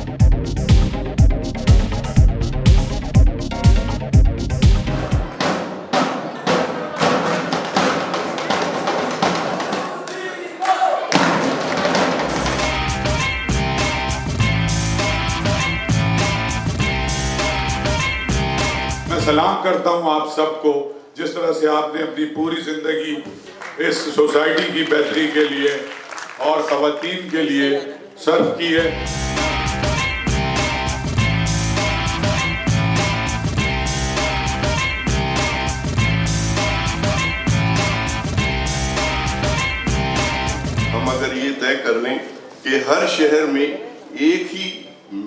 मैं सलाम करता हूं आप सबको, जिस तरह से आपने अपनी पूरी जिंदगी इस सोसाइटी की बेहतरी के लिए और खवातीन के लिए सर्व की है। हम अगर ये तय कर लें कि हर शहर में एक ही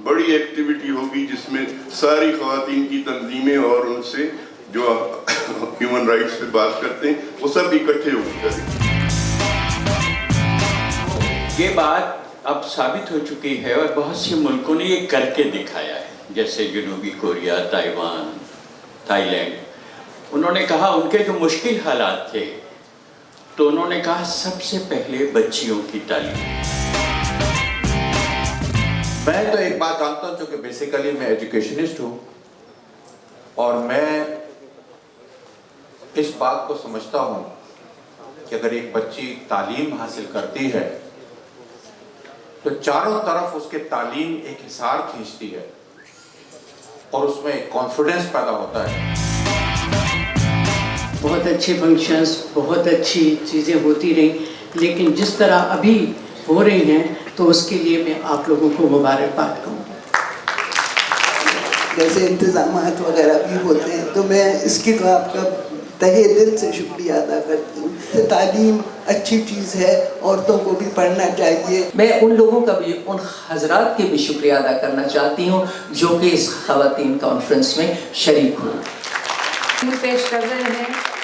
बड़ी एक्टिविटी होगी जिसमें सारी ख़वातीन की तंजीमें और उनसे जो ह्यूमन राइट्स पे बात करते हैं वो सब इकट्ठे होकर ये बात अब साबित हो चुकी है और बहुत से मुल्कों ने ये करके दिखाया है, जैसे जनूबी कोरिया, ताइवान, थाईलैंड। उन्होंने कहा उनके जो मुश्किल हालात थे तो उन्होंने कहा सबसे पहले बच्चियों की तालीम। मैं तो एक बात जानता हूं, क्योंकि बेसिकली मैं एजुकेशनिस्ट हूं और मैं इस बात को समझता हूं कि अगर एक बच्ची तालीम हासिल करती है तो चारों तरफ उसके तालीम एक हिसार खींचती है और उसमें एक कॉन्फिडेंस पैदा होता है। बहुत अच्छे फंक्शंस, बहुत अच्छी चीज़ें होती रहीं, लेकिन जिस तरह अभी हो रही हैं तो उसके लिए मैं आप लोगों को मुबारकबाद कहूँ। जैसे इंतज़ामात वगैरह भी होते हैं तो मैं इसकी तो आपका तहे दिल से शुक्रिया अदा करती हूँ। तालीम अच्छी चीज़ है, औरतों को भी पढ़ना चाहिए। मैं उन लोगों का भी, उन हजरात के भी शुक्रिया अदा करना चाहती हूँ जो कि इस ख़वातीन कॉन्फ्रेंस में शरीक हुए। पेश कर रहे हैं